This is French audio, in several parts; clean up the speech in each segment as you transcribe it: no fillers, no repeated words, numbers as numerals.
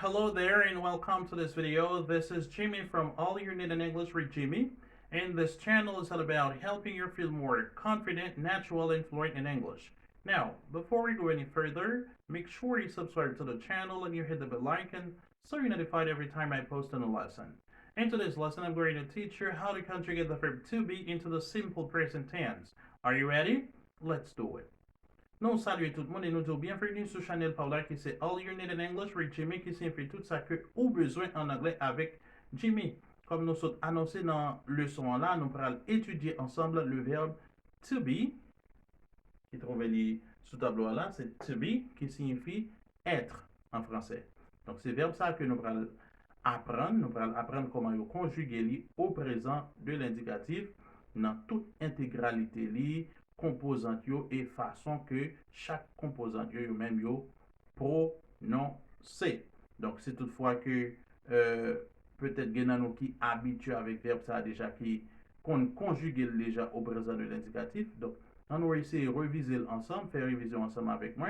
Hello there and welcome to this video. This is Jimmy from All You Need in English with Jimmy, and this channel is all about helping you feel more confident, natural, and fluent in English. Now, before we go any further, make sure you subscribe to the channel and you hit the bell icon so you're notified every time I post a new lesson. In today's lesson, I'm going to teach you how to conjugate the verb to be into the simple present tense. Are you ready? Let's do it. Non, salut tout le monde et nous disons bienvenue sur Channel Paula qui c'est All You Need in English with Jimmy qui signifie tout ça que ou besoin en anglais avec Jimmy. Comme nous sommes annoncés dans le leçon là, nous allons étudier ensemble le verbe to be qui trouve sous tableau là, c'est to be qui signifie être en français. Donc c'est verbe ça que nous allons apprendre comment conjuguer au présent de l'indicatif dans toute intégralité composante et façon que chaque composante yo même yo prononcé. Donc c'est toutefois que peut-être gen nan nou qui habitué avec verbe ça déjà qui conjugué déjà au présent de l'indicatif. Donc on va essayer de reviser ensemble, faire révision ensemble avec moi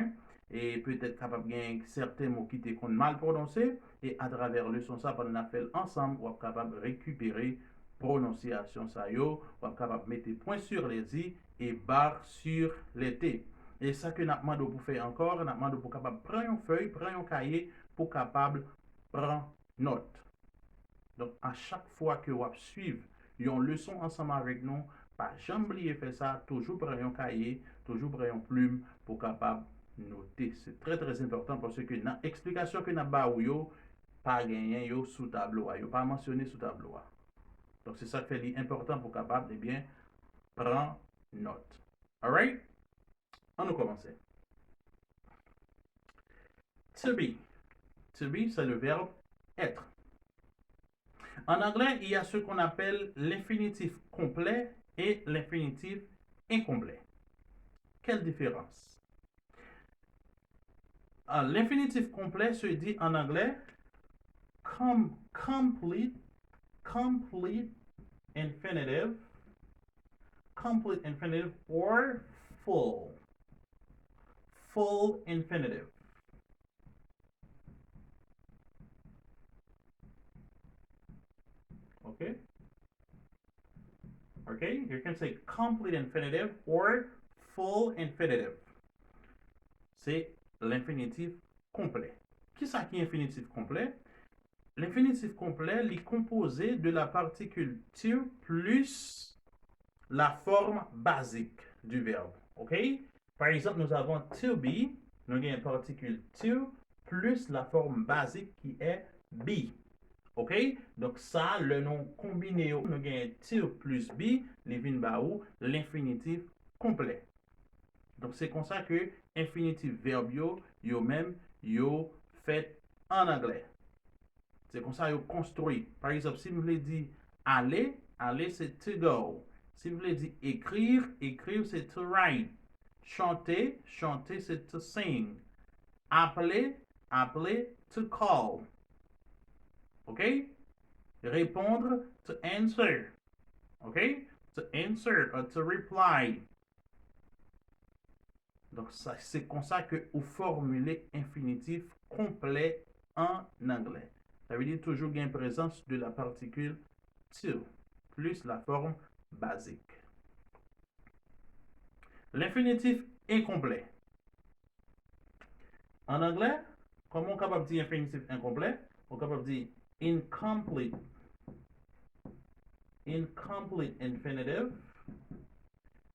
et peut-être capable de certains mots qui étaient mal prononcés et à travers le son ça pendant l'appel ensemble on va capable récupérer prononciation ça yo, on va capable mettre point sur les i et barre sur les t. Et ça que nous demandons pour faire encore, nous demandons pour capable prendre une feuille, prendre un cahier pour capable prendre note. Donc à chaque fois que vous suivez une leçon ensemble avec nous, pas jamais oublier faire ça, toujours prendre un cahier, toujours prendre une plume pour capable noter. C'est très très important parce que dans l'explication que nous avons pas gagné yo sous tableau, yo pas mentionné sous tableau. Donc c'est ça qui fait important pour capable de bien prendre note. Alright? On va commencer. To be. To be, c'est le verbe être. En anglais, il y a ce qu'on appelle l'infinitif complet et l'infinitif incomplet. Quelle différence? L'infinitif complet se dit en anglais complete infinitive, or full infinitive. Okay? Okay, you can say complete infinitive or full infinitive. C'est l'infinitif complet. Qui ça qui est infinitif complet? L'infinitif complet est composé de la particule to plus la forme basique du verbe. OK? Par exemple, nous avons to be, nous avons une particule to plus la forme basique qui est be. OK? Donc ça, le nom combiné, nous avons to plus be, l'infinitif complet. Donc c'est comme ça que infinitif verbe yo même yo fait en anglais. C'est comme ça yo construit. Par exemple, si vous voulez dire aller, aller c'est to go. Si vous voulez dire écrire, écrire c'est to write. Chanter, chanter c'est to sing. Appeler, appeler to call. OK? Répondre, to answer. OK? To answer or to reply. Donc, c'est comme ça que vous formulez infinitif complet en anglais. Ça veut dire toujours qu'il y a une présence de la particule to plus la forme basique. L'infinitif incomplet. En anglais, comment on est capable de dire infinitif incomplet? On est capable de dire incomplete. Incomplete infinitive.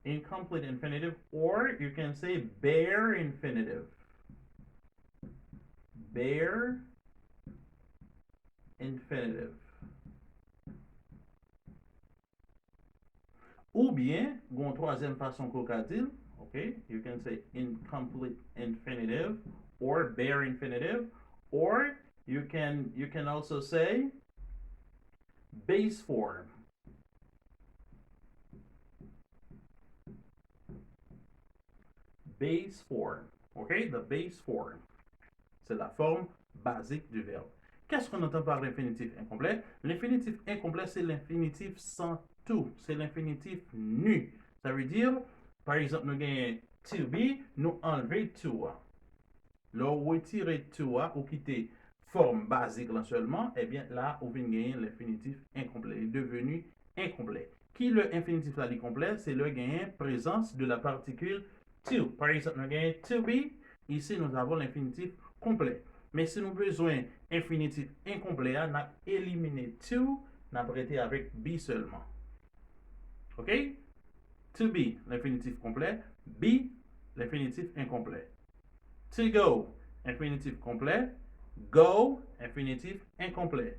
Incomplete infinitive, or you can say bare infinitive. Bare infinitive. Ou bien, une troisième façon qu'on peut dire, okay, you can say incomplete infinitive or bare infinitive, or you can also say base form. Base form. OK? The base form. C'est la forme basique du verbe. Qu'est-ce qu'on entend par l'infinitif incomplet? L'infinitif incomplet, c'est l'infinitif sans tout. C'est l'infinitif nu. Ça veut dire, par exemple, nous avons to be, nous enlever to. Là, retirer to ou quitter forme basique là seulement, eh bien là, on vient gagner l'infinitif incomplet. Il est devenu incomplet. Qui le infinitif là, complet? C'est le gain présence de la particule to. Par exemple, nous gagnons to be. Ici, nous avons l'infinitif complet. Mais si nous avons besoin infinitif incomplet, nous avons éliminé to, nous avons arrêté avec be seulement. OK? To be, l'infinitif complet. Be, l'infinitif incomplet. To go, infinitif complet. Go, infinitif incomplet.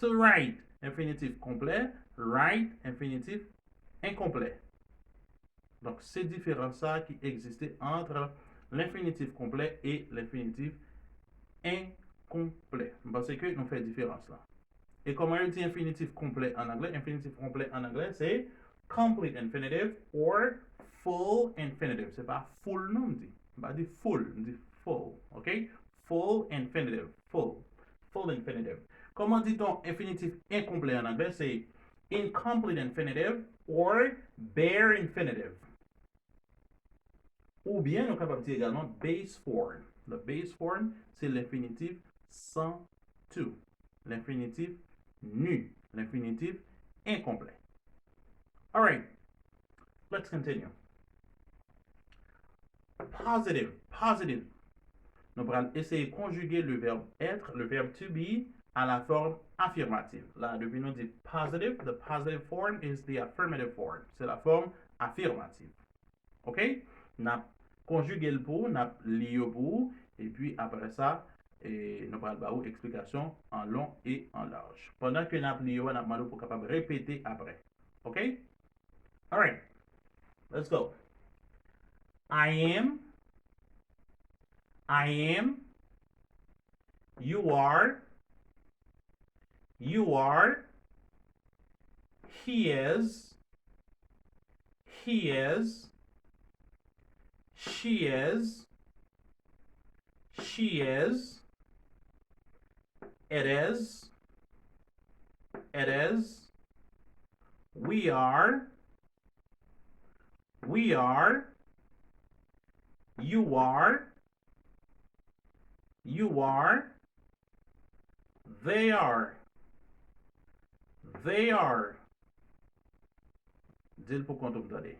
To write, infinitif complet. Write, infinitif incomplet. Donc, c'est différent ça qui existait entre l'infinitif complet et l'infinitif incomplet. Parce que nous faisons différence là. Et comment on dit infinitif complet en anglais? Infinitif complet en anglais, c'est complete infinitive or full infinitive. C'est pas full non, on dit. On va dire full, on dit full. OK? Full infinitive. Full. Full infinitive. Comment dit-on infinitif incomplet en anglais? C'est incomplete infinitive or bare infinitive. Ou bien, nous sommes capables de dire également base form. Le base form, c'est l'infinitif sans to. L'infinitif nu. L'infinitif incomplet. All right. Let's continue. Positive. Positive. Nous allons essayer de conjuguer le verbe être, le verbe to be, à la forme affirmative. Là, depuis nous dit positive, the positive form is the affirmative form. C'est la forme affirmative. OK? Nous conjugué le pour, nous lié au pour, et puis après ça, nous allons une explication en long et en large. Pendant que nous avons lié, nous allons pour capable répéter après. OK? All right. Let's go. I am. I am. You are. You are. He is. He is. She is. She is. It is. It is. We are. We are. You are. You are. They are. They are. Dis-le pour qu'on t'oublie d'aller.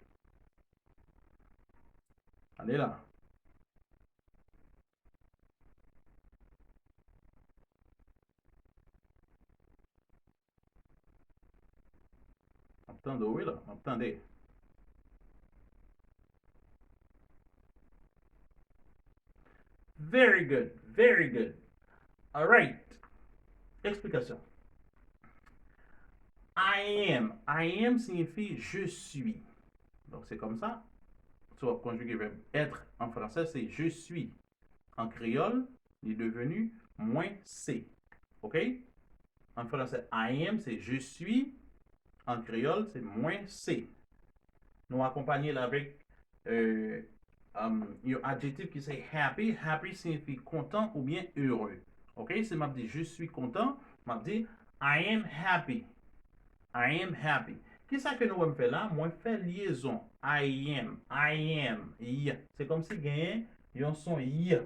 Allez là. Attendez, oui là. Attendez. Very good. Very good. All right. Explication. I am. I am signifie je suis. Donc c'est comme ça. Tu vas conjuguer le verbe être en français, c'est je suis. En créole, il est devenu moins c'est. OK? En français, I am, c'est je suis. En créole, c'est moins c'est. Nous accompagnons avec un adjectif qui c'est happy. Happy signifie content ou bien heureux. OK? Si je dis je suis content, je dis I am happy. I am happy. Qui ça que nous allons faire là? Moi, faire liaison. I am. I am. Y. C'est comme si gagne un son y.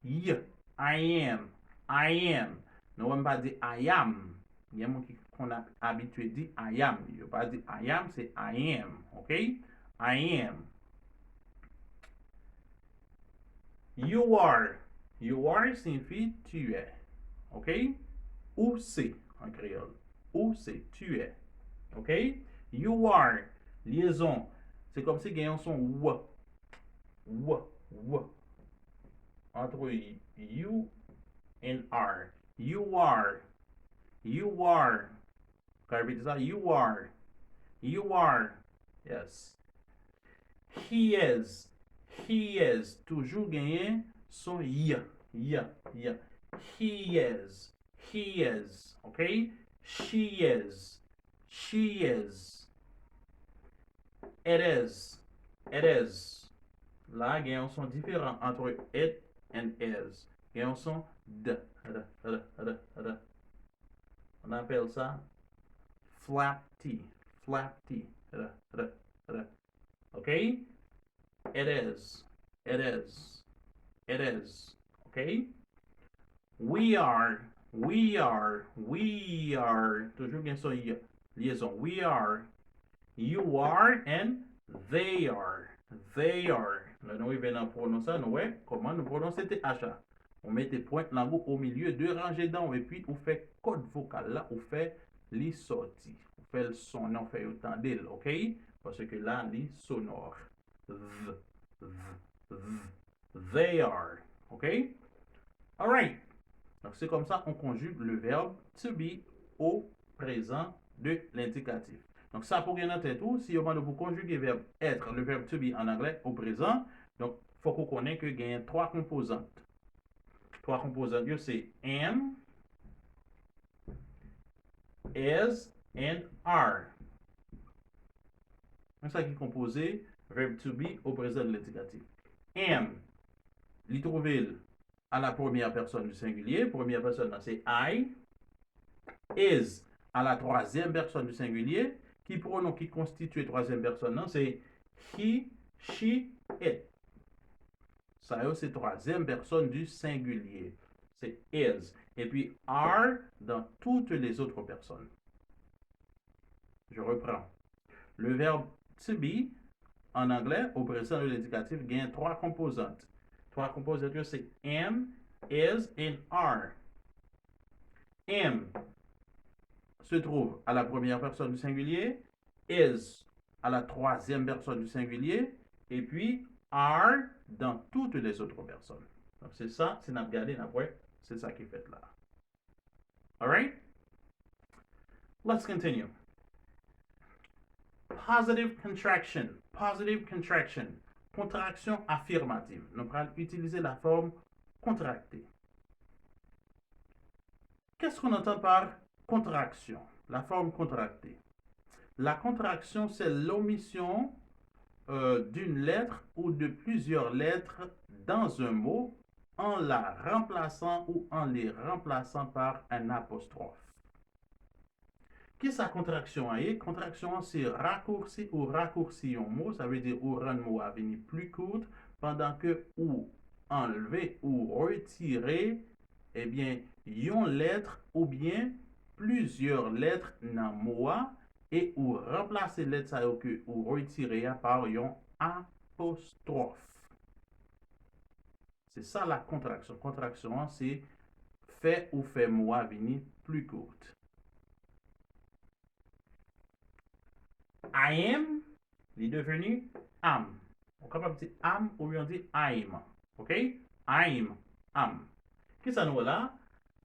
Y. I am. I am. Nous allons pas dire I am. Il y a des gens qu'on a habitué à dire I am. Il ne pas dire I am, c'est I am. OK? I am. You are. You are signifie tu es. OK? Ou c'est en créole. Ou c'est tu es. OK? You are. Liaison. C'est comme si gagnons son w. W. W. Entre you and are. You are. You are. Can I repeat that? You are. You are. Yes. He is. He is. Toujours gagner son y. Y. Y. He is. He is. Okay? She is. She is. It is. It is. Là, il y a un son différent entre it and is. Il y a un son de. On appelle ça flap T. Flap T. Okay? It is. It is. It is. Okay? We are, we are, we are. Toujours bien son liaison. We are, you are, and they are. They are. Là, nous venons à prononcer, nous, ouais, comment nous prononcer TH. On met des points là au milieu, deux rangées d'en et puis on fait code vocal là, on fait les sorties. On fait le son, on fait autant d'elle, ok? Parce que là, les sonores. They are, ok? Alright. Donc c'est comme ça on conjugue le verbe to be au présent de l'indicatif. Donc ça pour gagner en tête tout, si on va vous conjuguer le verbe être, le verbe to be en anglais au présent, donc il faut qu'on connaisse que il y a trois composantes. Trois composantes, c'est am, is, and are. C'est ça qui est composé verbe to be au présent de l'indicatif. Am, l'y trouver à la première personne du singulier. Première personne, c'est I. Is, à la troisième personne du singulier. Qui pronom qui constitue troisième personne, c'est he, she, it. Ça, c'est troisième personne du singulier. C'est is. Et puis are dans toutes les autres personnes. Je reprends. Le verbe to be, en anglais, au présent de l'indicatif, gagne trois composantes. Trois composantes, c'est am, is, and are. Am se trouve à la première personne du singulier, is à la troisième personne du singulier, et puis are dans toutes les autres personnes. Donc c'est ça, c'est notre regardé, c'est ça qui est fait là. Alright? Let's continue. Positive contraction. Positive contraction. Contraction affirmative. Nous allons utiliser la forme contractée. Qu'est-ce qu'on entend par contraction? La forme contractée. La contraction, c'est l'omission d'une lettre ou de plusieurs lettres dans un mot en la remplaçant ou en les remplaçant par un apostrophe. Qu'est-ce que la contraction est? Contraction, c'est raccourci ou raccourci un mot. Ça veut dire ou rendre mot à venir plus court, pendant que ou enlever ou retirer, eh bien, une lettre ou bien plusieurs lettres dans mot et ou remplacer lettre ça que ou retirer par un apostrophe. C'est ça la contraction. Contraction, c'est fait ou fait mot à venir plus courte. I am, il est devenu am. On est capable de dire am ou bien on dit I'm. OK? I'm, am. Qu'est-ce que ça nous là?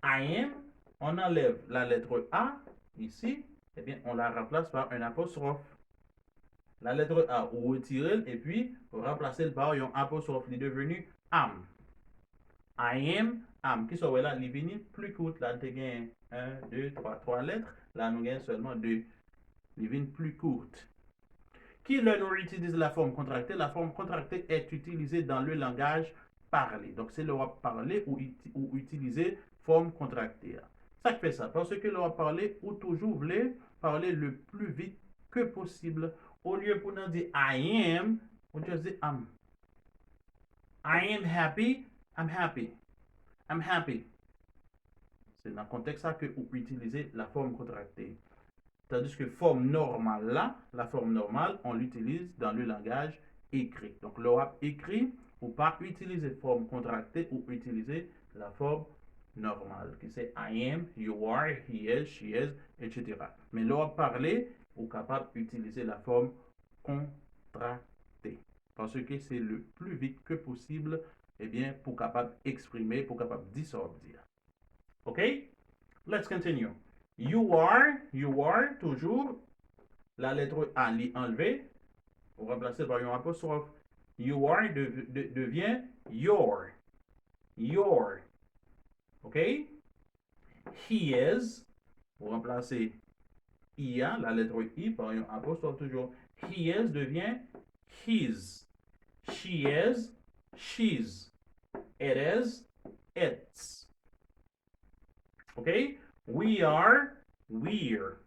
I am, on enlève la lettre A ici, et bien on la remplace par un apostrophe. La lettre A, on retire et puis on remplace par un apostrophe. Il est devenu am. I am. Qui sont là? Il est venu plus court. Là, tu as 1, 2, 3 lettres. Là, nous avons seulement 2. Il est venu plus courte. Qui là nous utilise la forme contractée? La forme contractée est utilisée dans le langage parlé. Donc, c'est le parler ou utiliser forme contractée. Ça fait ça. Parce que le parler ou toujours voulez parler le plus vite que possible. Au lieu pour nous dire I am, on just dit am. I am happy, I'm happy. I'm happy. C'est dans le contexte ça que vous utilisez la forme contractée. Tandis que forme normale là, la forme normale, on l'utilise dans le langage écrit. Donc l'oral écrit, ou pas utiliser forme contractée ou utiliser la forme normale, qui c'est I am, you are, he is, she is, etc. Mais l'oral parlé, ou capable d'utiliser la forme contractée. Parce que c'est le plus vite que possible, eh bien, pour capable exprimer, pour capable dire. OK? Let's continue. You are, toujours, la lettre A enlevée, pour remplacer par un apostrophe. You are devient your. Your. OK? He is, pour remplacer IA, la lettre I par un apostrophe toujours. He is devient his. She is, she's. It is, it's. OK? We are, we're.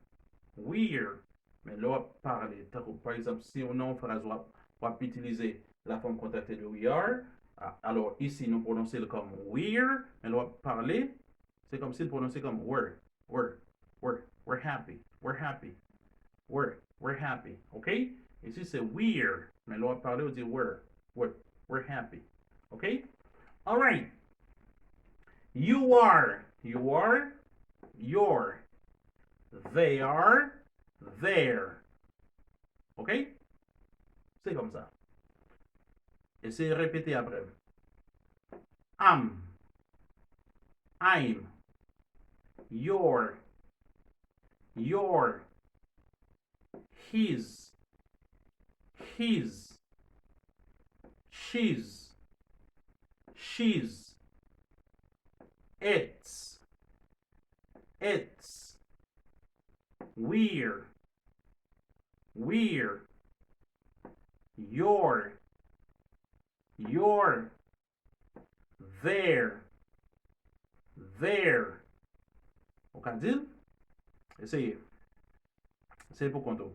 We're. Mais là, parler. Par exemple, si on a une phrase, on va utiliser la forme contractée de we are. Alors, ici, nous prononçons comme we're, mais on va parler, c'est comme si nous prononçons comme we're happy, we're happy, we're happy, ok? Ici, c'est we're, mais on va parler, on dit we're happy, ok? All right. You are, your, they are, there, ok? C'est comme ça. Essayez de répéter après. I'm, your, his, she's, it's, we're, your, there. Ok, dit? Essayez. Essayez pour compter.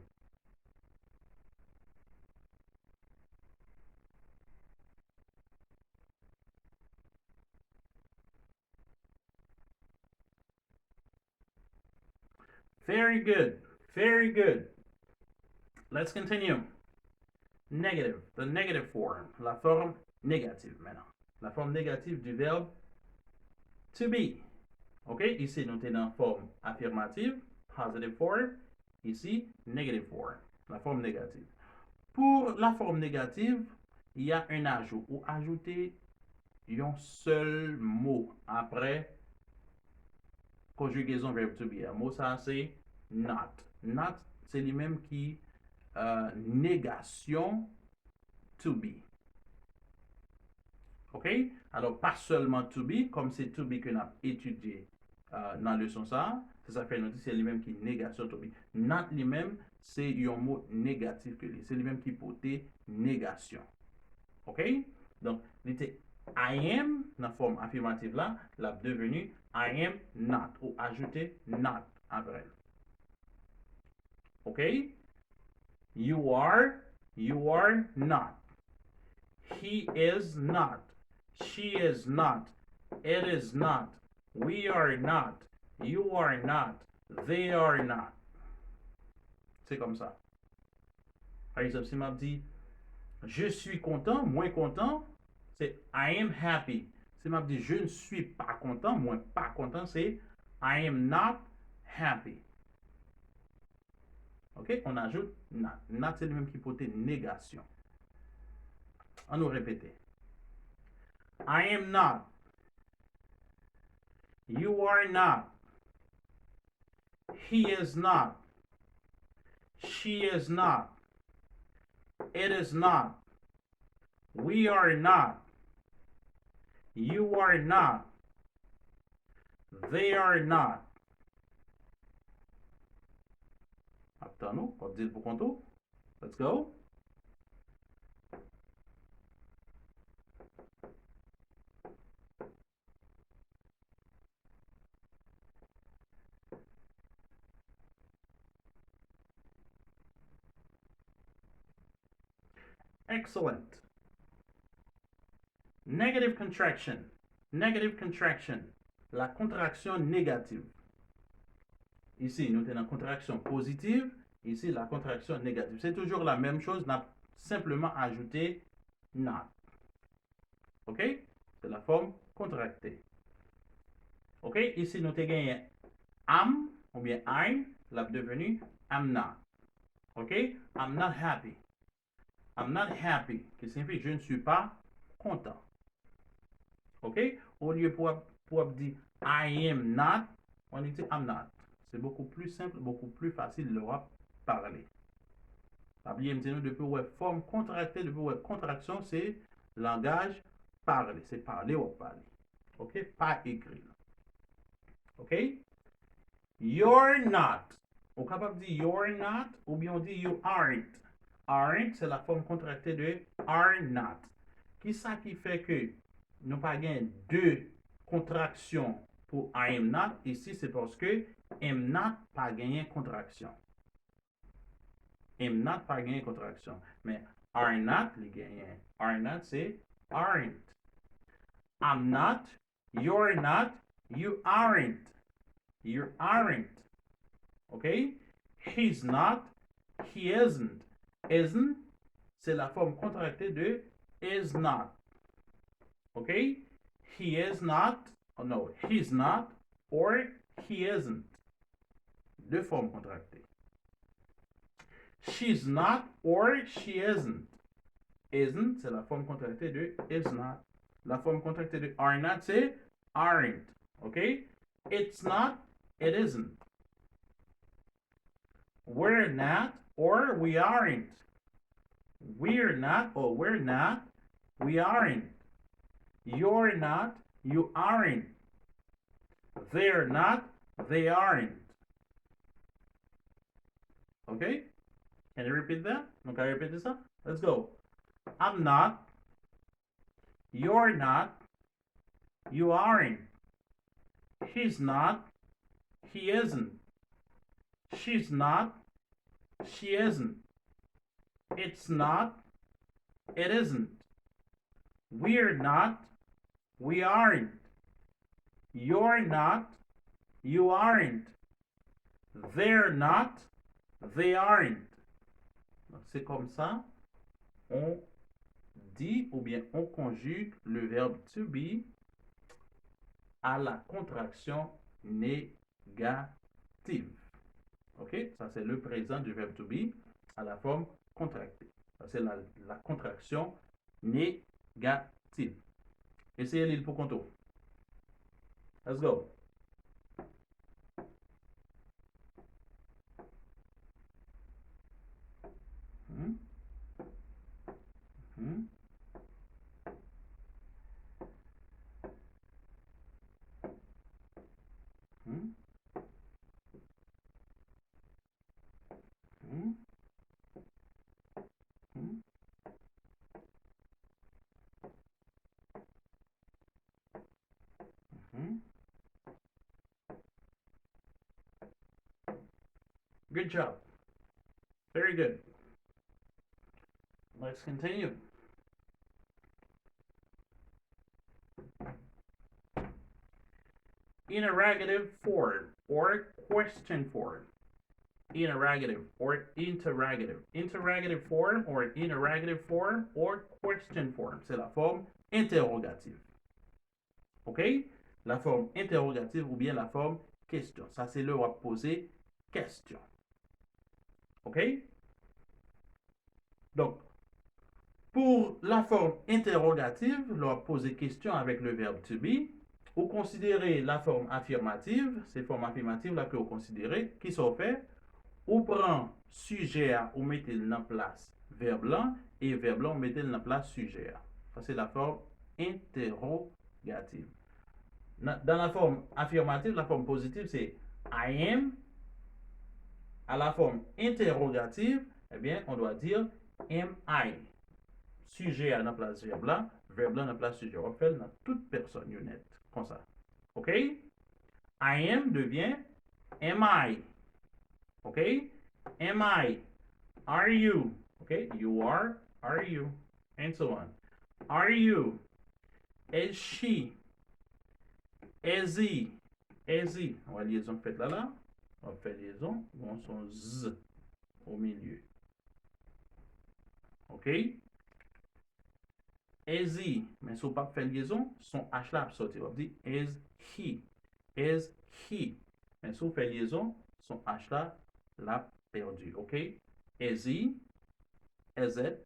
Very good. Very good. Let's continue. Negative. The negative form. La forme négative maintenant. La forme négative du verbe to be. OK? Ici, nous sommes dans forme affirmative, positive form. Ici, negative form. La forme négative. Pour la forme négative, il y a un ajout. Ou ajouter un seul mot après conjugaison verbe to be. Un mot ça, c'est not. Not, c'est lui-même qui négation to be. OK? Alors, pas seulement to be, comme c'est to be que nous avons étudié dans le leçon ça, ça fait nous dire c'est lui-même qui négation to be. Not lui-même, c'est un mot négatif que lui. C'est lui-même qui porte négation. OK? Donc, il était I am, dans la forme affirmative là, l'a devenu I am not, ou ajouter not après. OK? You are not. He is not. She is not. It is not. We are not. You are not. They are not. C'est comme ça. Par exemple, si m'a dit je suis content, moins content, c'est I am happy. Si m'a dit je ne suis pas content, moins pas content, c'est I am not happy. OK? On ajoute not. Not, c'est le même qui porte négation. On nous répéter. I am not. You are not. He is not. She is not. It is not. We are not. You are not. They are not. Aptano, pode dizer por conta? Let's go. Excellent. Negative contraction. Negative contraction. La contraction négative. Ici, nous avons la contraction positive. Ici, la contraction négative. C'est toujours la même chose. On a simplement ajouté not. OK? C'est la forme contractée. OK? Ici, nous avons gagné am ou bien I'm. L'a devenu I'm not. OK? I'm not happy. I'm not happy. Qui signifie je ne suis pas content. OK? Au lieu pour dire I am not, on dit I'm not. C'est beaucoup plus simple, beaucoup plus facile de parler. Oubliez nous depuis ouais forme contractée, depuis ouais contraction, c'est langage parler, c'est parler ou parler. OK? Pas écrit. OK? You're not. On est capable de dire you're not ou bien on dit you aren't. Aren't, c'est la forme contractée de are not. Qui ça qui fait que nous pas gagné deux contractions pour I am not ici, c'est parce que am not pas gagné contraction. Am not pas gagné contraction. Mais are not, les gagnants. Are not, c'est aren't. I'm not, you're not, you aren't. You aren't. OK? He's not, he isn't. Isn't, c'est la forme contractée de is not. OK? He is not, oh no, he's not, or he isn't. Deux formes contractées. She's not, or she isn't. Isn't, c'est la forme contractée de is not. La forme contractée de are not, c'est aren't. OK? It's not, it isn't. We're not, or we aren't. We're not, or we're not, we aren't. You're not, you aren't. They're not, they aren't. Okay? Can you repeat that? Donc, I repeat this up? Let's go. I'm not, you're not, you aren't. He's not, he isn't. She's not, she isn't. It's not, it isn't. We're not, we aren't. You're not, you aren't. They're not, they aren't. C'est comme ça, on dit ou bien on conjugue le verbe to be à la contraction négative. OK? Ça, c'est le présent du verbe to be à la forme contractée. Ça, c'est la contraction négative. Essayez l'île pour contour. Let's go. Hmm? Hmm? Hmm? Hmm? Hmm? Hmm? Good job. Very good. Let's continue. Interrogative form or question form. Interrogative or interrogative. Interrogative form or interrogative form or question form. C'est la forme interrogative. OK? La forme interrogative ou bien la forme question. Ça, c'est le verbe poser question. OK? Donc, pour la forme interrogative, leur poser question avec le verbe to be, vous considérez la forme affirmative, c'est forme affirmative là que vous considérez, qui sont fait, ou prend sujet à, ou mettez dans place verbe là, et verbe là, ou mettez dans place sujet à. Ça, c'est la forme interrogative. Dans la forme affirmative, la forme positive, c'est I am. À la forme interrogative, eh bien, on doit dire am I. Sujet à la place verbe là dans la place sujet. On fait dans toute personne honnête, comme ça. OK? I am devient am I. OK? Am I? Are you? OK? You are you? And so on. Are you? Is she? Is he? Is he? On va liaison faite là. On fait liaison. On son z au milieu. OK? Is he, mais si vous pas faire liaison, son H là sorti. On dit is he. Is he. Mais si vous faites liaison, son H là l'a perdu. OK? Is he? Is it?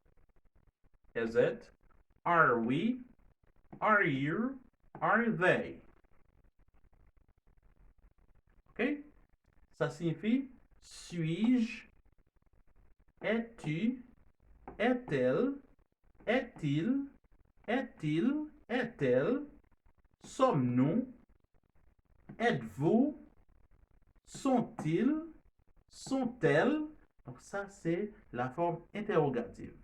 Is it? Are we? Are you? Are they? OK? Ça signifie suis-je? Es-tu? Est-elle? Est-il? Est-il? Est-elle? Sommes-nous? Êtes-vous? Sont-ils? Sont-elles? Donc ça, c'est la forme interrogative.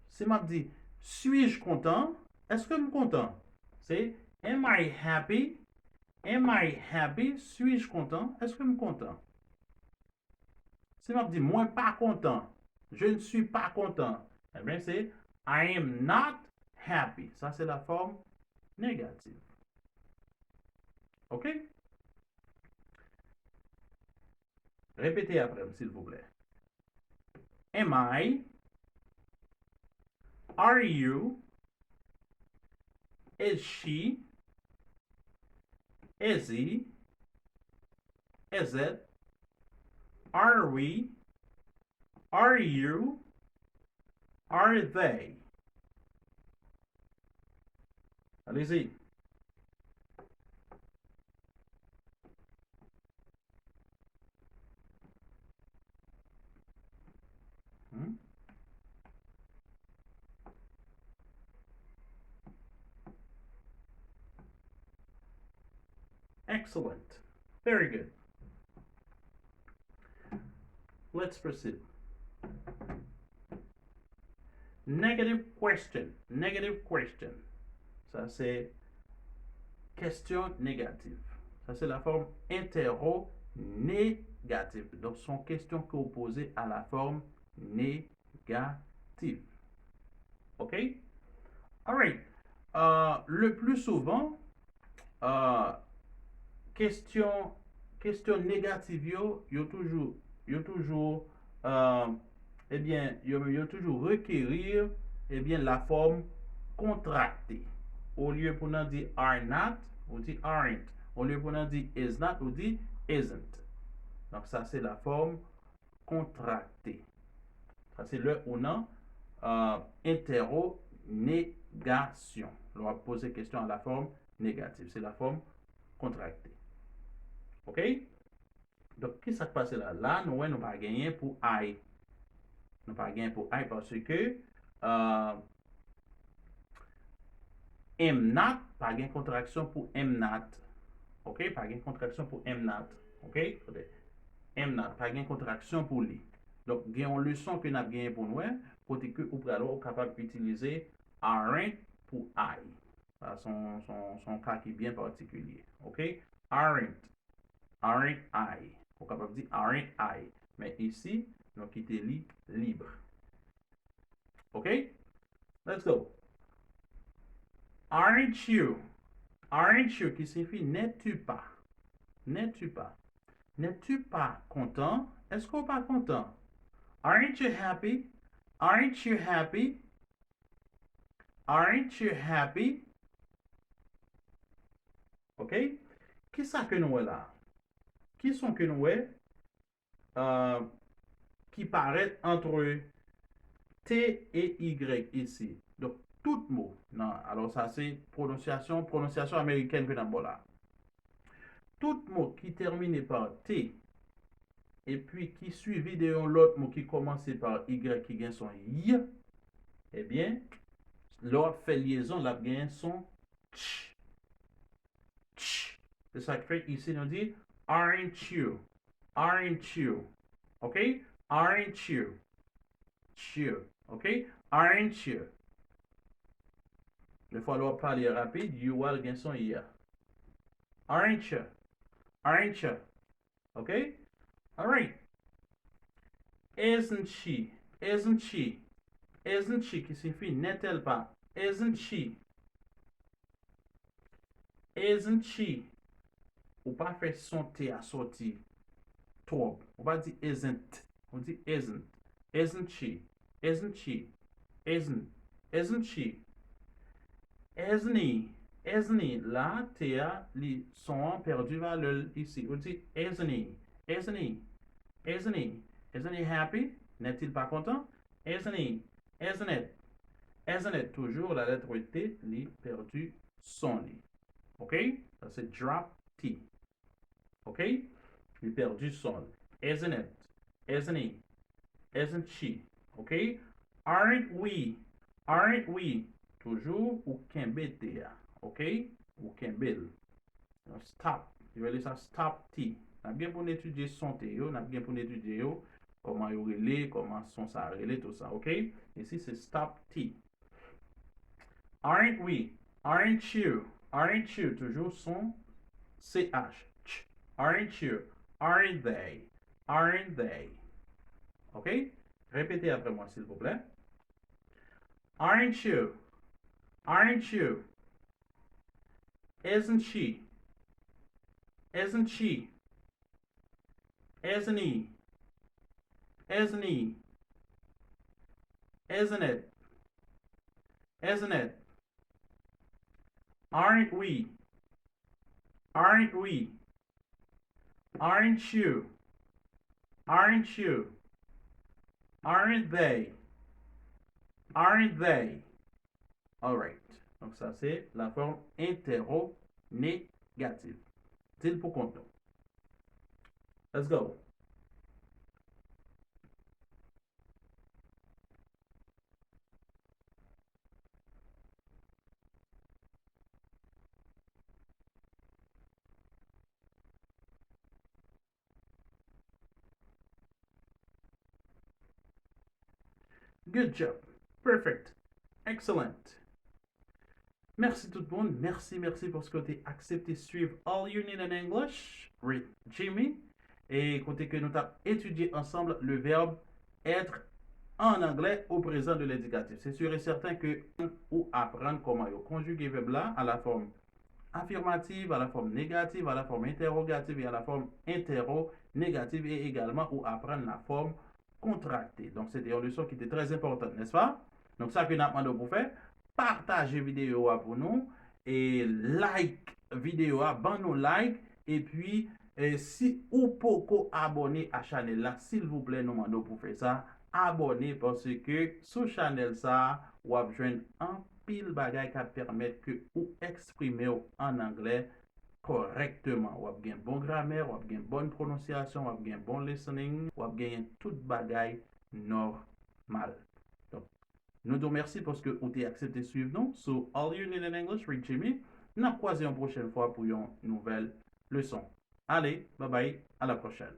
Si je dis, suis-je content? Est-ce que je suis content? C'est, am I happy? Am I happy? Suis-je content? Est-ce que je suis content? Si je dis, moi pas content. Je ne suis pas content. Eh bien, c'est, I am not happy. Ça, c'est la forme négative. OK? Répétez après, s'il vous plaît. Am I? Are you? Is she? Is he? Is it? Are we? Are you? Are they? Allez-y. Hmm? Excellent. Very good. Let's proceed. Negative question. Negative question. Ça, c'est question négative. Ça, c'est la forme interro-négative. Donc, ce sont questions que vous posez à la forme négative. OK? All right. Le plus souvent, euh, question, question négative, yo toujours, euh, eh bien, yo toujours requérir, eh bien, la forme contractée. Au lieu pour nous dire are not, on dit aren't. Au lieu pour nous dire is not, on dit isn't. Donc, ça, c'est la forme contractée. Ça, c'est le ou non interro-négation. On va poser question à la forme négative. C'est la forme contractée. OK? Donc, qu'est-ce qui se passe là? Là, nous n'avons pas gagné pour I. Nous pas gagné pour I parce que am not, pas gain contraction pour am not. OK? Pas gain contraction pour am not. OK? Am not, pas gain contraction pour lui. Donc, il y a une leçon que nous avons gagné pour nous, pour que vous êtes capable d'utiliser aren't pour I. Son cas qui est bien particulier. OK? Aren't. Aren't I. Vous êtes capable de dire aren't I. Mais ici, nous quittons libre. OK? Let's go. Aren't you? Aren't you qui signifie n'es-tu pas? N'es-tu pas? N'es-tu pas content? Est-ce qu'on n'est pas content? Aren't you happy? Aren't you happy? Aren't you happy? OK? Qui ça que nous est là? Qui sont que nous est qui paraît entre T et Y ici? Donc, tout mot. Non, alors ça c'est prononciation américaine que nous là. Tout mot qui termine par T et puis qui suivi de l'autre mot qui commence par Y qui gagne son Y, eh bien, l'autre fait liaison, la gagne son ch. Ch. C'est ça que fait ici, nous dit aren't you? Aren't you? OK? Aren't you? You. OK? Aren't you? Il faut alors parler rapide, you will gagne son Y. Aren't you? Aren't you? OK? All right. Isn't she? Isn't she? Isn't she qui signifie n'est-elle pas? Isn't she? Isn't she? Ou pas faire son T à sortir trop. On va dire isn't. On dit isn't. Isn't she? Isn't she? Isn't. Isn't she? Isn't he? Isn't he? Là, T a li son perdu valeur ici. On dit isn't he? Isn't he? Isn't he? Isn't he happy? N'est-il pas content? Isn't he? Isn't it? Isn't it? Toujours la lettre T, li perdu son li. OK? Ça c'est drop T. OK? Li perdu son. Isn't it? Isn't he? Isn't she? OK? Aren't we? Aren't we? Toujours ou kembe T. OK? Ou kembe. Stop. Je vais laisser stop T. On a bien pour étudier son T. On a bien pour étudier comment il relait, comment son ça relait, tout ça. OK? Ici, c'est stop T. Aren't we? Aren't you? Aren't you? Toujours son CH. Ch. Aren't you? Aren't they? Aren't they? OK? Répétez après moi, s'il vous plaît. Aren't you? Aren't you? Isn't she? Isn't she? Isn't he? Isn't he? Isn't it? Isn't it? Aren't we? Aren't we? Aren't you? Aren't you? Aren't they? Aren't they? Alright. Donc ça c'est la forme interrogative. Til pour compte. Let's go. Good job. Perfect. Excellent. Merci tout le monde. Merci parce que tu as accepté de suivre All You Need in English with Jimmy. Et côté que nous avons étudié ensemble le verbe être en anglais au présent de l'indicatif. C'est sûr et certain que ou apprendre comment conjuguer le verbe là à la forme affirmative, à la forme négative, à la forme interrogative et à la forme interro-négative et également ou apprendre la forme contractée. Donc, c'était une leçon qui était très importante, n'est-ce pas? Donc, ça que nous demandons pour faire, partagez vidéo pour nous et like vidéo, ban nous like et puis si ou pouvez abonner à la chaîne là, s'il vous plaît, nous demandons pour faire ça, abonnez parce que sur channel ça, vous avez joindre un pile bagay qui permettent que ou exprimer en anglais correctement. Ou avez une bonne grammaire, ou avez une bonne prononciation, ou avez un bon listening, ou avez tout bagay normal. Donc, nous vous remercions parce que vous avez accepté de suivre nous sur All You Need in English with Jimmy. Nous croisons une prochaine fois pour une nouvelle leçon. Allez, bye bye, à la prochaine.